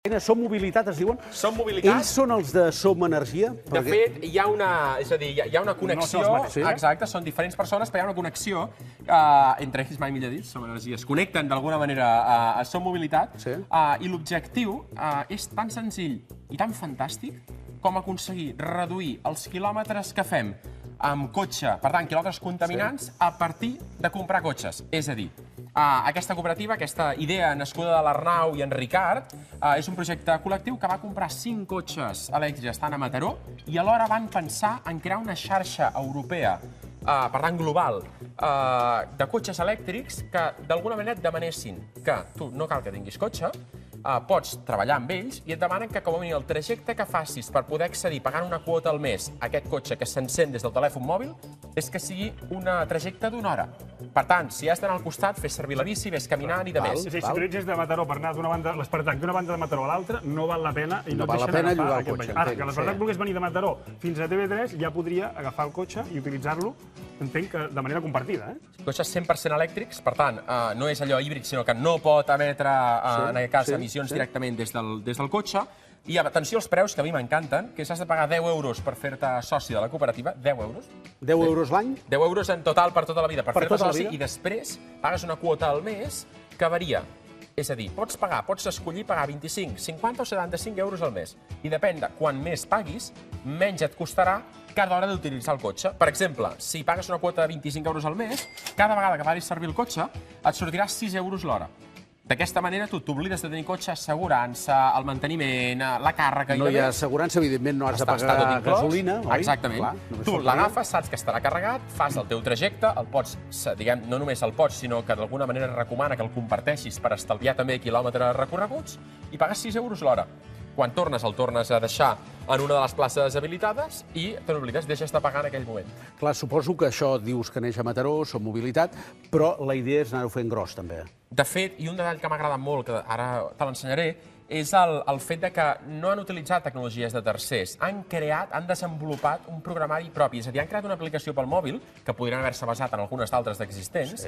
Som Mobilitat, es diuen? Som Mobilitat. Ells són els de Som Energia? De fet, hi ha una connexió, exacte, són diferents persones, però hi ha una connexió entre ells, mai millor dit, Som Energia, es connecten d'alguna manera a Som Mobilitat, i l'objectiu és tan senzill i tan fantàstic com aconseguir reduir els quilòmetres que fem amb cotxe, per tant, quilòmetres contaminants, a partir de comprar cotxes. És a dir, aquesta cooperativa, aquesta idea nascuda de l'Arnau i en Ricard, és un projecte col·lectiu que va comprar 5 cotxes elèctrics estant a Mataró i alhora van pensar en crear una xarxa europea, per tant global, de cotxes elèctrics que d'alguna manera et demanessin que tu no cal que tinguis cotxe, pots treballar amb ells i et demanen que com a mínim el trajecte que facis per poder accedir pagant una quota al mes a aquest cotxe que s'encén des del telèfon mòbil és que sigui un trajecte d'una hora. Per tant, si has d'anar al costat, fes servir la bici, vés caminant i de més. Si tu ets de Mataró per anar d'una banda, l'Espartac d'una banda de Mataró a l'altra, no val la pena i no et deixen agafar aquest vehicle. Ara, que l'Espartac volgués venir de Mataró fins a TV3, ja podria agafar el cotxe i utilitzar-lo, entenc que de manera compartida. Cotxes 100% elèctrics, per tant, no és allò híbrid, sinó que no pot emetre, en aquest cas, emissions directament des del cotxe. I atenció als preus, que a mi m'encanten, que s'has de pagar 10 euros per fer-te soci de la cooperativa. 10 euros. 10 euros l'any? 10 euros en total per tota la vida, per fer-te soci, i després pagues una quota al mes que varia. És a dir, pots escollir pagar 25, 50 o 75 euros al mes. I depèn de quan més paguis, menys et costarà cada hora d'utilitzar el cotxe. Per exemple, si pagues una quota de 25 euros al mes, cada vegada que facis servir el cotxe, et sortirà 6 euros l'hora. D'aquesta manera, tu t'oblides de tenir cotxe, assegurança, el manteniment, la càrrega... No hi ha assegurança, evidentment, no has de pagar gasolina, oi? Exactament. Tu l'agafes, saps que estarà carregat, fas el teu trajecte, el pots, diguem, no només el pots, sinó que d'alguna manera recomana que el comparteixis per estalviar també quilòmetres recorreguts i pagues 6 euros l'hora. Quan tornes, el tornes a deixar en una de les places habilitades i te n'oblides, deixes de pagar en aquell moment. Clar, suposo que això dius que neix a Mataró, Som Mobilitat, però la idea és anar-ho fent gros, també. De fet, i un detall que m'ha agradat molt, que ara te l'ensenyaré, és el fet que no han utilitzat tecnologies de tercers. Han desenvolupat un programari propi. És a dir, han creat una aplicació pel mòbil, que podrien haver-se basat en algunes d'altres d'existents,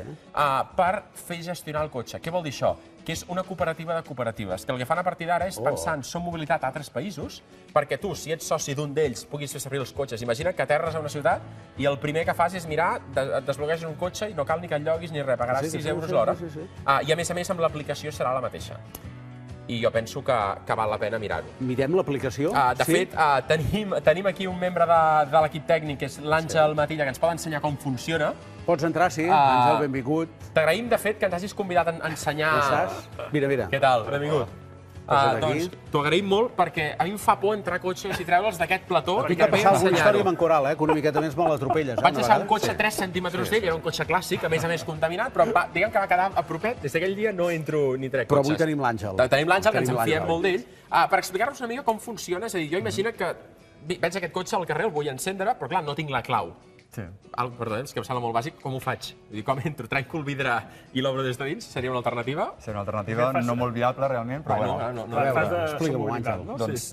per fer gestionar el cotxe. Què vol dir això? Que és una cooperativa de cooperatives, que el que fan a partir d'ara és pensar en Som Mobilitat a altres països, perquè tu, si ets soci d'un d'ells, puguis fer servir els cotxes. Imagina que aterres a una ciutat i el primer que fas és mirar, et desbloqueges un cotxe i no cal ni que el lloguis ni res, pagaràs 6 euros l'hora. I a més, amb l'aplicació serà la mateixa. I jo penso que val la pena mirar-ho. Mirem l'aplicació? De fet, tenim aquí un membre de l'equip tècnic, que és l'Àngel Matilla, que ens pot ensenyar com funciona. Pots entrar, sí. Àngel, benvingut. T'agraïm, de fet, que ens hagis convidat a ensenyar... Mira, mira. Què tal? Benvingut. Doncs t'ho agraïm molt perquè a mi em fa por entrar cotxes i treure'ls d'aquest plató. Tinc que passar alguna història amb en Coral, que una miqueta més me l'atropelles. Vaig deixar un cotxe a 3 centímetres d'ell, era un cotxe clàssic, a més contaminat, però diguem que va quedar a propet. Des d'aquell dia no entro ni trec cotxes. Però avui tenim l'Àngel. Tenim l'Àngel, que ens en fiem molt d'ell. Per explicar-nos una mica com funciona, és a dir, jo imagino que veig aquest cotxe al carrer, el vull encendre, però clar, no tinc la clau. Perdó, és que em sembla molt bàsic. Com ho faig? Com entro? Trenco el vidre i l'obro des de dins? Seria una alternativa? Seria una alternativa no molt viable, realment, però bueno. Explica-m'ho, Àngel. Doncs,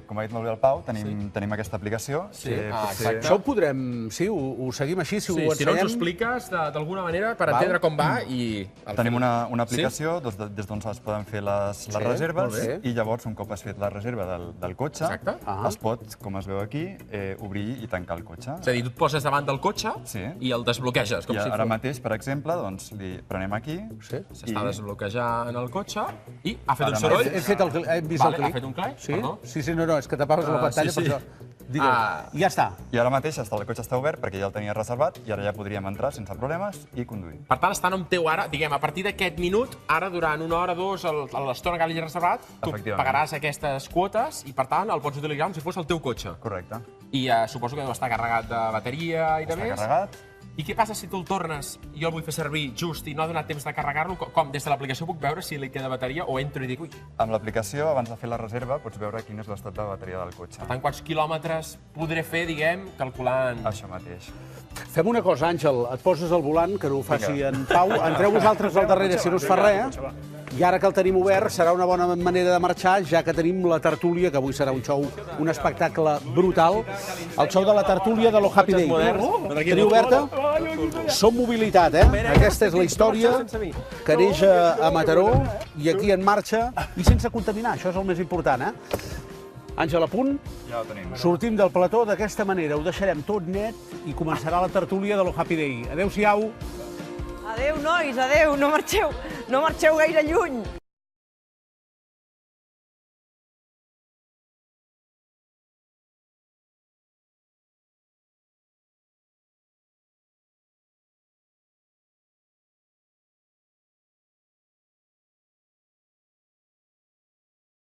com ha dit molt bé el Pau, tenim aquesta aplicació. Això ho podrem... Sí, ho seguim així, si ho ensenyem. Si no ens ho expliques d'alguna manera per entendre com va i... Tenim una aplicació des d'on es poden fer les reserves i llavors, un cop has fet la reserva del cotxe, es pot, com es veu aquí, obrir i tancar el cotxe. És a dir, tu et poses davant del cotxe i el desbloqueges. I ara mateix, per exemple, li prenem aquí. S'està desbloquejant el cotxe i ha fet un soroll. Hem vist el clic. Ha fet un clic? Sí, no, és que tapaves la pantalla per això. I ja està. I ara mateix el cotxe està obert perquè ja el tenia reservat i ara ja podríem entrar sense problemes i conduir. Per tant, estan amb teu ara, diguem, a partir d'aquest minut, ara durant una hora, dos, a l'estona que hagis reservat, tu pagaràs aquestes quotes i, per tant, el pots utilitzar com si fos el teu cotxe. Correcte. I suposo que deu estar carregat de bateria i de més. Està carregat. I què passa si tu el tornes i jo el vull fer servir just i no ha donat temps de carregar-lo? Com? Des de l'aplicació puc veure si li queda bateria o entro i dic, ui. Amb l'aplicació, abans de fer la reserva, pots veure quin és l'estat de bateria del cotxe. Per tant, quants quilòmetres podré fer, diguem, calculant... Això mateix. Fem una cosa, Àngel, et poses al volant, que no ho faci en Pau. Entreu vosaltres al darrere, si no us fa res. I ara que el tenim obert, serà una bona manera de marxar, ja que tenim la tertúlia, que avui serà un show, un espectacle brutal. El show de la tertúlia de lo Happy Day. Teniu oberta? Som mobilitat, eh? Aquesta és la història que neix a Mataró i aquí en marxa i sense contaminar. Això és el més important, eh? Àngel, a punt? Ja ho tenim. Sortim del plató d'aquesta manera, ho deixarem tot net i començarà la tertúlia de lo Happy Day. Adéu-siau. Adéu, nois, adéu, no marxeu gaire lluny.